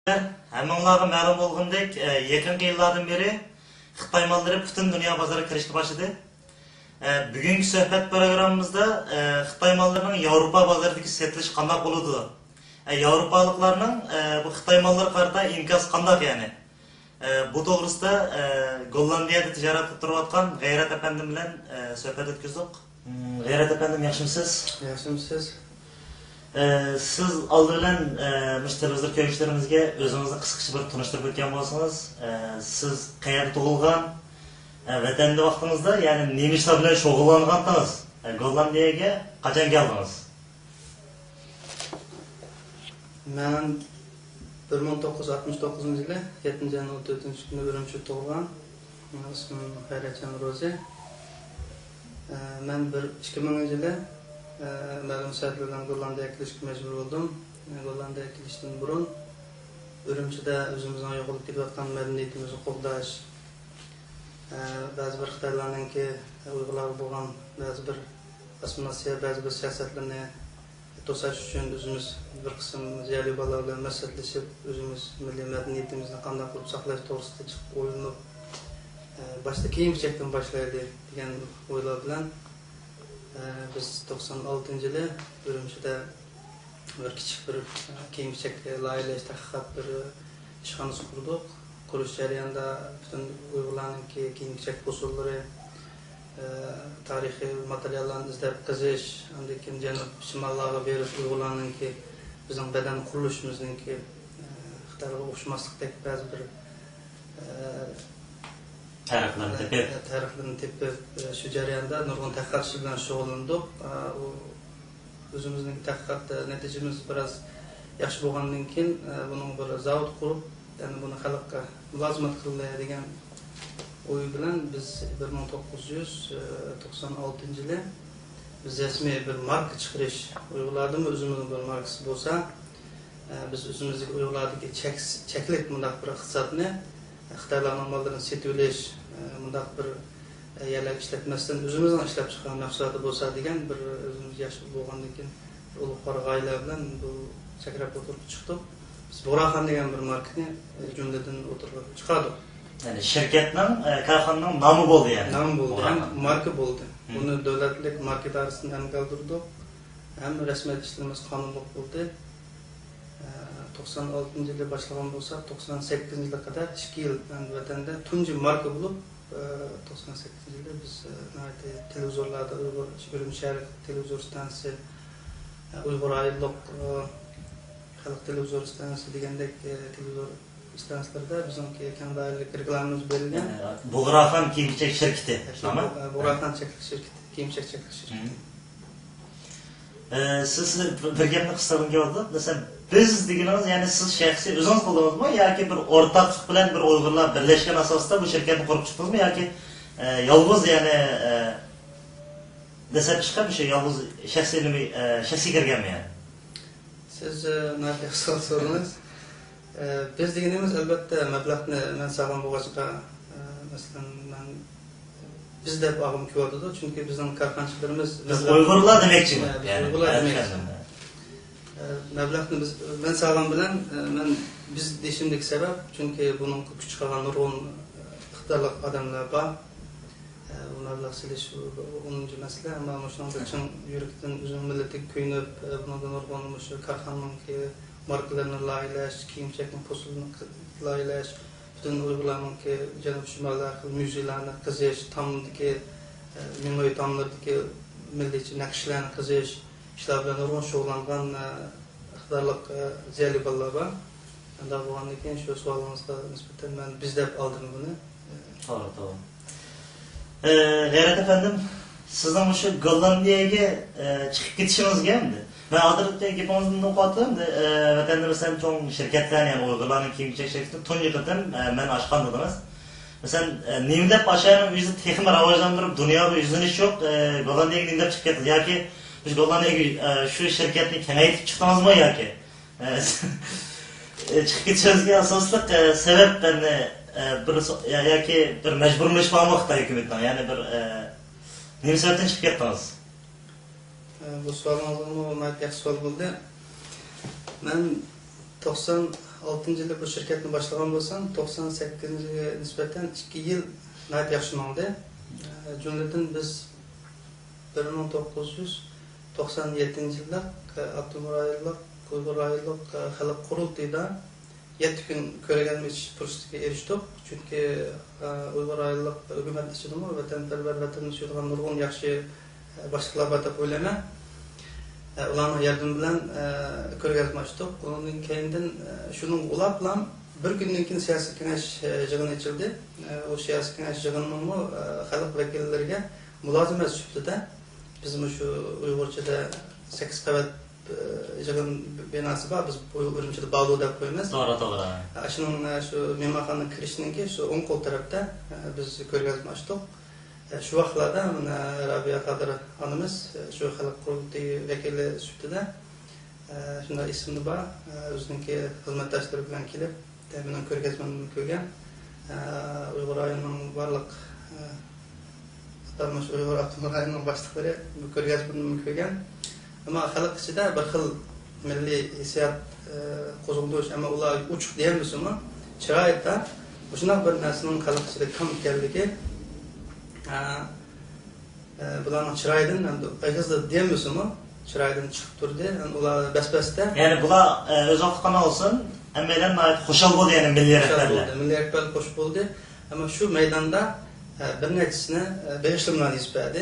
Hammalarga ma'lum bo'lgandek, yaqinqi yillardan beri Xitoy mallari butun dunyo bozoriga kirishni boshladi. Bugungi suhbat programmamizda Xitoy mallarining Yevropa bozoridagi sotilishi qanday bo'ladi? Yevropaliklarning bu Xitoy mallari qarata imkos qanday ya'ni? Bu to'g'risida Gollandiyada tijorat qilib turayotgan G'ayrat apandim bilan suhbat o'tkazdik. G'ayrat apandim, yaxshimisiz? Yaxshimisiz? Siz oldidan müşteriler ko'rishlarimizga o'zingizni qisqacha bir tunishtirib o'tgan bo'lsangiz, siz qayerda tug'ilgan, vatanda vaqtingizda, ya'ni nima ishlar bilan shug'ullanganingiz, Gollandiyaga qachon keldingiz? Men 1969-yili 7-yanvar 4-kuni Urumchida tug'ilgan. Mening ismim Xayratjon Ro'zi. Men 2000-yili ma'lum sabablardan Gollandiyaga kelishga majbur bo'ldim. Gollandiyaga kelishdan burun Urumchida o'zimizning yo'qolib ketayotgan madaniyatimizni qo'llash, ba'zi bir Xitoylarninki Uyg'urlar bo'lgan ba'zi bir assimilyatsiya, ba'zi bir siyosatlarni to'sash uchun o'zimiz bir qism ziyoli bolalar bilan maslahatlashib, o'zimiz milliy madaniyatimizni qanday qilib saqlash to'g'risida chiqib o'ylanib, boshda kiyim-kechakdan boshlaylik degan o'ylar bilan biz 96-yili Urumchida bir kichik bir kiyim-kechak loyihalash tadqiqot bir ishxonasi qurdik. Qurish jarayonida butun Uyg'urlarning kiyim-kechak usullari, tarixiy materiallarni izlab qizish, undan keyin janub shimollarga berib Uyg'urlarning bizning badan qurilishimizning Xitoyga o'xshamaslikdek ba'zi bir tarixlarni tepib shu jarayonda nurg'un tadqiqot ishi bilan shug'ullandik. O'zimizning tadqiqot natijamiz biroz yaxshi bo'lgandan keyin buning bir zavod qurib, ya'ni buni xalqqa mulozimat qilaylik degan o'y bilan biz 1996-yili biz rasmiy bir marka chiqarish, Uyg'urlarning o'zimizning bir markasi bo'lsa, biz o'zimizning Uyg'urlardagi cheklik mundaq bir iqtisodni Xitoylarning mollarini sotib olish, mundaq bir yerlar ishlatmasdan o'zimizning ishlab chiqqan mahsulotlar bo'lsa degan bir o'zimiz yaxshi bo'lgandan keyin ulug' qora g'oyalar bilan bu sakrab o'tirib chiqdik. Biz Buraxon degan bir markani jumladan o'tirib chiqardik. Yani şirketning, korxonaning nomi bo'ldi yani. Nomi bo'ldi, ham marka bo'ldi. Buni davlatlik marka dairasida ham qoldirdik. Ham rasmiyat ishlarimiz qonunliq bo'ldi. 96-yilda boshlagan bo'lsa, 98-yilga qadar 2 yil vatanda tunji marka bo'lib, 98-yilda biz televizorlarda Uyg'ur shahar televizor stansiyasi, Uyg'ur ayollik xalq televizor stansiyasi degandek televizor stansiyalarda bizning kanallik reklamamiz berilgan. Buraxon kiyim-kechak shirkati, to'g'rimi? Buraxon shirkati, kiyim-kechak shirkati. Siz bir gapni qisqartirib keldi. Desam, biz deganimiz, ya'ni siz shaxsiy o'zingiz qildingizmi yoki bir o'rtaqlik bilan bir Uyg'urlar birlashgan asosda bu shirkatni qurib chiqdingizmi yoki yolg'iz, ya'ni desam chiqib shu yolg'iz shaxsiy kirganmi yani? Siz nima so'radingiz? Biz deganimiz albatta mablag'ni men sog'lom bo'lg'achqa, masalan, men biz deb og'im ko'rdi, chunki bizning korxonachilarimiz Uyg'urlar demoqchiman. Ya'ni Uyg'urlar demoqchiman. Mablag'ni biz men sog'lom bilan men biz deshimdek sabab, chunki buning kuch chiqargan nurg'un ixtiyorli odamlar bor. Bu mablag' silish 10-chi masala, ammo shunday uchun yurakdan o'zim millatiga kuyinib, bundan nurg'un shu korxonaning markalarni loyihalash, kiyim-kechakning usulini loyihalash, butun Uyg'urlarning janub shimollar muzeylarni qizish, tomdagi milliy tomlardagi milliy naqshlarni qizish ishlar bilan nurg'un shug'ullangan iqtidorli ziyoli bolalar bor. Unda bo'lgandan keyin shu savolingizga nisbatan men biz deb oldim buni. To'g'ri. G'ayrat afandim, sizning shu Gollandiyaga chiqib ketishingizga endi ben adırlıkta gapimizdan o'qotim, vatanda masalan cho'ng shirkatlar, ya'ni Uyg'urlarning kiyim-kechak shirkati tunji qatam men ochgan dedingiz. Masalan, nima deb ashani o'zi texnik rivojlantirib dunyoga yuzlanish yo'q, Gollandiyaga nima deb chiqib ketdi yoki biz Gollandiyaga shu shirkatni kengaytirib chiqdingizmi yoki chiqib ketishingizga asosliq sabab bir yoki bir majburlash bormi Xitoy hukumatidan, ya'ni bir nima sababdan chiqib ketdingiz? Bu so'rovnomani yaxshi savol bo'ldi. Men 90 6 yılda bu şirketini başlagan bolsam, 98-yilga nisbatan 2 yil nayt yaxshi mangdi. Jumladan biz 1997-yilda Abdumurayillik, Uyg'urayillik xalq qurultayida 7 kun ko'rganmiz fursatga erishdik. Chunki Uyg'urayillik hukumat ichidami vatanparvar vatanni suyadigan nurg'un yaxshi boshliqlar bor deb o'ylayman. Ularning yordami bilan ko'rgazma ochdik. Undan keyin shuning ulab bilan bir kundan keyin siyosiy kengash yig'ini ochildi. O siyosiy kengash yig'inining xalq vakillariga mulozimat sifatida biz shu Uyg'urchada 8 qavat yig'in binosi bor. Biz Urumchida Balo deb qo'yamiz. To'g'ri. Shuning shu mehmonxonaning kirishininki shu o'ng qo'l tarafda biz ko'rgazma ochdik. Şu vaqtlarda Rabia Qadir onamiz shu xalq qurultiyi vakili sifatida shunday ismni bor, o'ziniki xizmatdoshlari bilan kelib, mening ko'rgazmamni ko'rgan. Uyg'ur rayonining barliq Darmash Uyg'ur avtonom rayonining boshliqlari bu ko'rgazmamni ko'rgan. Ammo xalq ichida bir xil milliy hissiyot qo'zg'alish, ammo ular uchuq deyilmasmi, chiroyda shunaqa bir narsaning xalq ichida kam ekanligi bularning chiroyidan endi ayg'izda deyilmasmi, chiroyidan chiqib turdi. Ular basbasda. Ya'ni bular o'z vaqtida olsin, hammalar xushal bo'ldi, ya'ni milliy rahbarlar. Milliy rahbarlar xush bo'ldi. Ammo shu maydonda bir nechasini beg'ishlimlar yuzbadi.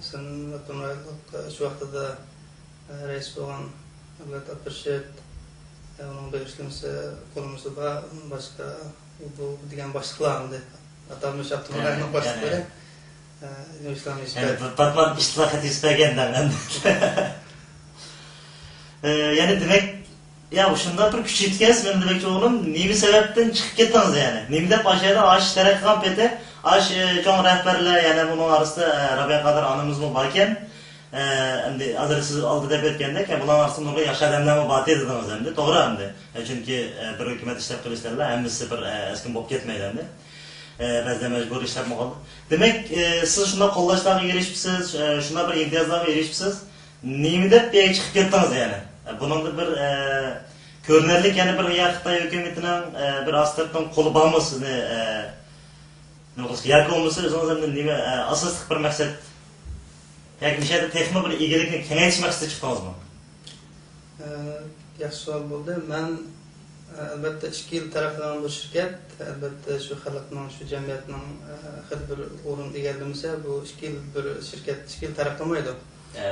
Sen shu vaqtda rais bo'lgan Abdulla Abdurshed, uning beg'ishlimasi qo'limizda bor, boshqa bu degan boshliqlarni atalmış Abdurrahman'ın başlıkları İslam yani Batman istilahat istegenden yani demek ya şunda bir küçük kez ben demek ki oğlum nemi sebepten çıkıp gittiniz yani. Nemi de başlaydı aş terek kampete aş çoğun rehberler yani bunun arasında Rabia Qadir anımız mı varken endi hazır siz aldı dep etkende ki bunun arasında nurga yaxshi adamlar batı dediniz endi. Doğru endi. Çünkü bir hükümet işlep turistlerle hemmisi bir eskin bop ketmeydi endi. Bizde mecbur işlep mi kaldı? Demek siz şuna kollaşlarına erişmişsiniz, şuna bir imtiyazlarına erişmişsiniz. Nemi dep bir çıkıp gittiniz yani. Bunun da bir görünürlük yani bir Xitoy hükümetinin bir astırtın kolu bağmasını ne olursa yakın olması özünüzden nemi asaslık bir maksat yani bir şeyde tekme bir ilgilikini kengaytishmak istedim çıktınız mı? Yaxshi savol bo'ldi. Men albatta 2 yil taraflagan bu şirket, albatta şu xalqning, şu jamiyatning har bir o'rin egallamasa, bu 2 yil bir şirket 2 yil taraflamaydi.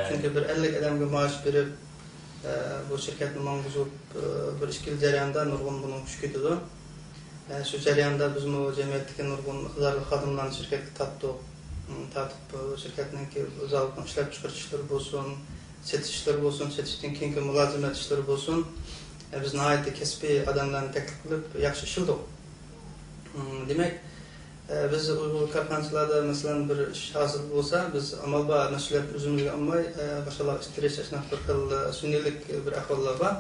Çünkü bir 50 adamga maaş berib, bu şirketni mang'uzib bir 2 yil jarayonida nurg'un bunun kuch ketadi. Şu jarayonda biz bu jamiyatdagi nurg'un iqtidorli xodimlarni şirketga tortib, şirketninki o'zalik ishlab chiqarish ishlari bo'lsin, setish ishlari bo'lsin, setishdan keyingi mulozimat ishlari bo'lsin. Biz nihoyatda kasbiy odamlarni taklif qilib yaxshi ishildik. Demak, biz Uyg'ur korxonachilarda masalan bir ish hosil bo'lsa, biz amalba mas'uliyat o'zimizga olmay, boshqalar ishtirish shunaqa bir xil sun'iylik bir ahvollar bor.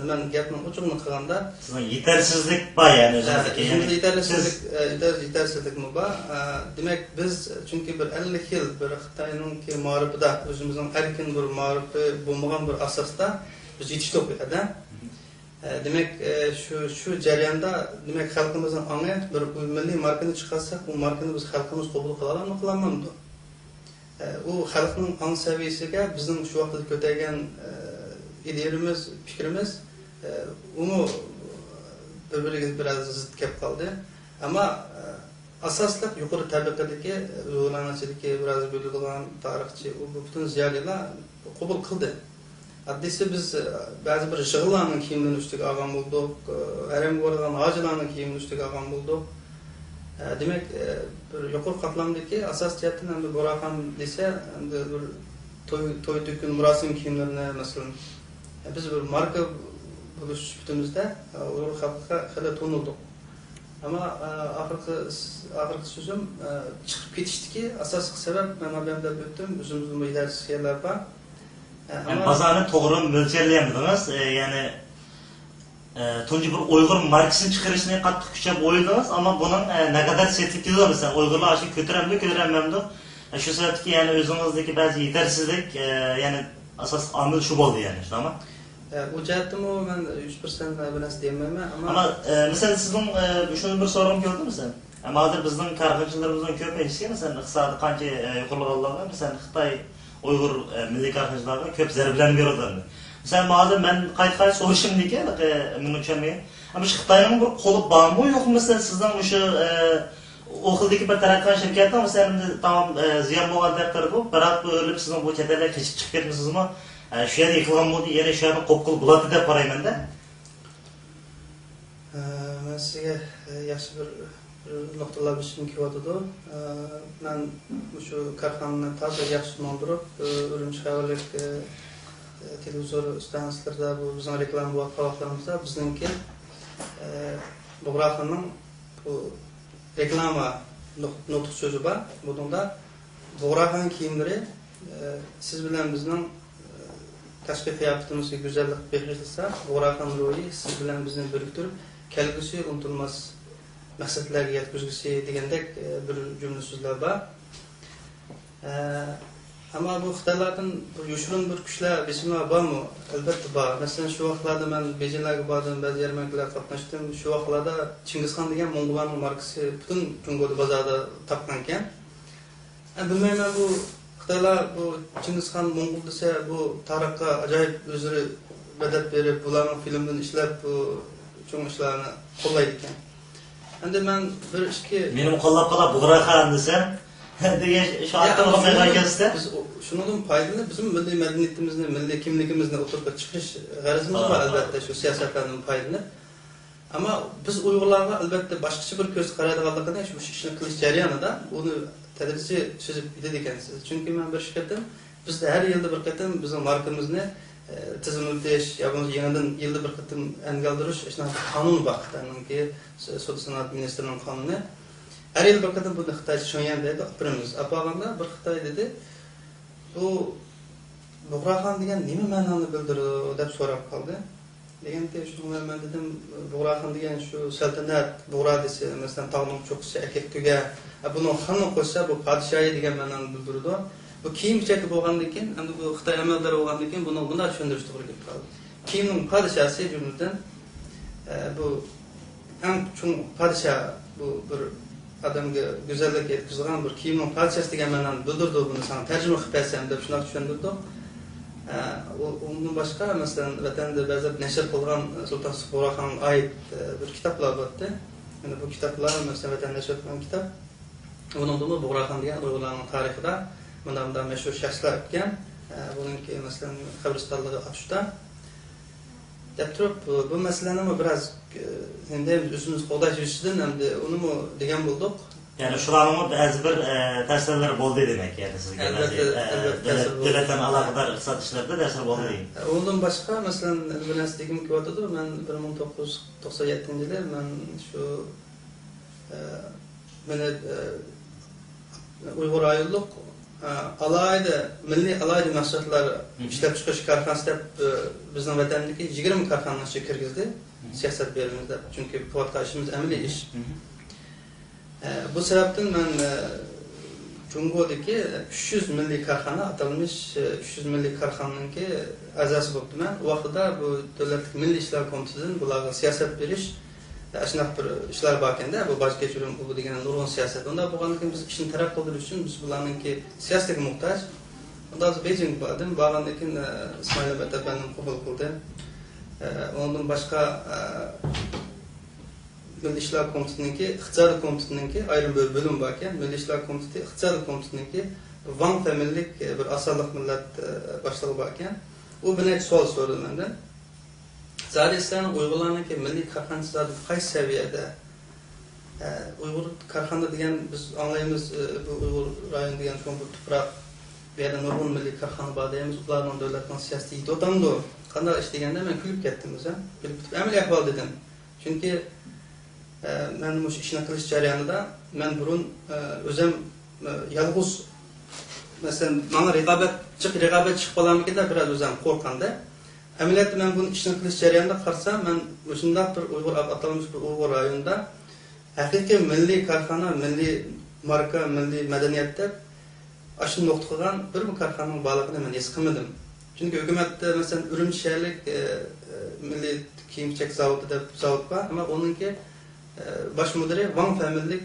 Ben gapning ochig'ini qilganda, sizning yetersizlik bor yani o'zingizga. Yetersizlik mi bor? Demak, biz chunki bir 50 yil bir Xitoyning ma'rifida o'zimizning erkin bir ma'rifi bo'lmagan bir asosda biz yetishdik ekan. Demek şu jarayonda demek xalqimizning ong'i bir milliy markani chiqarsak, bu markani biz xalqimiz qabul qilalarmi, qilamanmi? U xalqning ong saviyasiga bizning shu vaqtda ko'targan idealimiz, fikrimiz uni bir-biriga biraz zid kelib qoldi. Ama asosliq yuqori tabaqadagi uyg'urlarchilikka biraz bo'ladigan tarixchi u butun ziyolilar qabul qildi. Haddisi biz bazı bir şığılarının kiyimini üstüge ağam bulduk, harem oradan hacılarının kiyimini üstüge ağam bulduk. Demek bir yukarı katlamdaki asas cihetten hem de Borakan dese, hem de bir toy dükün murasim kiyimlerine mesela biz bir marka buluş bütümüzde Uygur halkı kadar tonulduk. Ama ahırkı sözüm çıkıp ketişti ki asas sebep ben haberimde büyüttüm, özümüzün bu ilerisi yerler var. Yani pazarını doğru mölçerleyemediniz. Yani tuncu bir Uygur markasını çıkarışını qattiq kuchab o'yladingiz, ama bunun ne kadar sertifikatı mesela Uygurlar aşı götürememdi. Şu sebepki yani özünüzdeki bazı yetersizlik yani asas amil şu oldu yani, ama. O jihatdan men 100% bir narsa deyolmayman, ama mesela sizin şunu bir sorum gördün mü sen? Ama hozir bizning karxanchilarimizdan ko'pinchisi mesela iqtisodiy qancha yuqoriroqlarga mesela Xitoy Uyg'ur milliy karxanchilarga ko'p zarbalarni beradi. Mesela hozir men qayta so'rashim ekan, buni tushunmayman. Ama şu Xitoyning bir qo'li bormi yo'qmi mesela sizdan o'sha o xildagi bir taraqqan shirkatdan mesela tamam ziyon bo'lgan taqdirda biroq bu o'lib sizning bu chet elga kechib chiqib ketmasizmi? Shu yerda yiqilgan bo'ldi, yana shu yerni qo'pqil bo'ladi deb qarayman-da. Men sizga yaxshi bir noktalar bilishim kelyotidi. Men shu korxonani toza yaxshi tushuntirib, Urumchi xabarlik televizor stansiyalarida bu bizning reklama bo'layotgan vaqtlarimizda bizningki Buğraxanning bu reklama nutq so'zi bor. Bunda Buğraxan kiyimlari siz bilan bizning tashqi qiyofatimizga go'zallik berilsa, Buğraxan ro'yi siz bilan bizni biriktirib, kelgusi unutilmas maqsadlarga yetkazgisi degandek bir jumla so'zlar bor. Ama bu Xitoylardan yoshirin bir kuchlar bisimlar bormi? Albatta bor. Masalan, shu vaqtlarda men Beijingga bordim, ba'zi yarmarkalarda qatnashdim. Shu vaqtlarda Chingizxon degan Mong'ollarning markasi butun Jumgo'da bozorda topgan ekan. Bilmayman bu Xitoylar bu Chingizxon Mong'ol desa bu tarixga ajoyib o'zlari badal berib, bularning filmdan ishlab bu cho'ng ishlarni qo'llaydi ekan. Endi men bir ishki Meni qo'llab qolib Buğraxan desam degan shu aytgan gapda biz shundan foydalanib bizim milliy madaniyatimizni, milliy kimligimizni o'tirib chiqish g'arazimiz bor albatta shu siyosatlardan foydalanib. Ama biz Uyg'urlarga albatta boshqacha bir ko'z qaraydiganligini shu ishni qilish jarayonida uni tadrijiy suzib ketadi ekansiz. Chunki men bir shirkatdan bizda har yilda bir qatam bizning markamizni tizimlash, yoki yangidan yilda bir qatam angaldirish shunaqa qonun bor Xitoyninki Sud sanat ministrining qonuni. Her yıl bir kadın bunu Xitayca şoyan dedi, birimiz. Apağında bir Xitay dedi, bu Buğraxan degan nima ma'noni bildiradi deb so'rab qoldi. Deganda shuni men dedim, Buğraxan degan shu saltanat, Buğra desa, masalan, tog'ning cho'qqisi erkakga, buni xonni qo'shsa bu podshoyi degan ma'noni bildiradi. Bu kiyim-kechak bo'lgandan keyin, endi bu Xitoy amaldori bo'lgandan keyin buni bunday tushuntirish to'g'ri kelib qoldi. Kiyimning podshosi jumladan bu eng cho'ng podsho bu bir adamga go'zallik yetkazgan bir kiyimning parchasi degan ma'noni bildirdi. Buni sana tarjima qilib bersam deb shuni tushuntirdi. Undan boshqa masalan vatanda ba'zi nashr qilgan Sulton Buğraxonga oid bir kitoblar bordi. Mana bu kitoblar masalan vatan nashr qilgan kitob. Buningda Buğraxon degan Uyg'urlarning tarixida bundan mashhur shaxslar o'tgan. Buningki masalan qabristonligi Aqshda. Deb turib bu masalani biraz endi o'zimiz qo'llash yuzasidan hamda uni degan bo'ldik. Yani shularning ba'zi bir ta'sirlari bo'ldi demak, yani sizga davlatdan aloqador iqtisod ishlarida ta'sir bo'ldi. Undan boshqa masalan bir narsa degim kelyotidi. Men 1997-yili men shu meni Uyg'ur ayollik alayda milliy alayda mahsulotlar ishlab chiqarish korxonasi deb bizning vatandagi 20 korxonani ishga kirgizdi. Siyosat berimizda. Chunki bu vaqtda ishimiz amaliy ish. Bu sebepten ben Cumhuriyet'teki 300 milliy korxona atalmış 300 milliy korxonanınki a'zosi bo'ldim men. O vaqtda bu davlatlik milliy ishlar komitetidan bularga siyosat berish shunaqa bir ishlar bor ekanda, bu bosh kechirim bu degan nurg'un siyosat. Unda bo'lgandan keyin biz ishni taraf qildirish uchun biz bularningki siyosatga muhtoj. Unda biz Beijing bordim, borgandan keyin Ismoil Abatabanni qabul qildi. Ondan boshqa Milliy ishlar komitetininki, iqtisodiy komitetininki ayrim bir bölüm bor ekan. Milliy ishlar komiteti, iqtisodiy komitetininki Van familiyalik bir asalliq millat boshlig'i bor ekan. U bir necha savol so'radi mendan. Zarislarning Uyg'urlarningki milliy korxonachilar qaysi saviyada? Uyg'ur korxona degan biz anglaymiz, bu Uyg'ur rayon degan shu bir tuproq bu yerda nurg'un milliy korxona bor deymiz. Ularning davlatning siyosati yetotandi. Qanday ish deganda men kulib ketdim o'zim. Kulib amaliy ahvol dedim. Chunki men bu ishni qilish jarayonida men burun o'zim yolg'iz masalan mana raqobat chiqib qolarmikin deb biraz o'zim qo'rqanda. Amaliyotda men bu ishni qilish jarayonida qarsam, men o'shunday bir Uyg'ur atalmish bir Uyg'ur rayonida haqiqiy milliy korxona, milliy marka, milliy madaniyat deb ashuni nuqta qilgan bir korxonaning borligini men his qilmadim. Çünkü hükümette mesela Ürümçi şehirlik milli kiyim-kechak zavodi deb zavod var ama onunki baş müdiri Wang familiyalik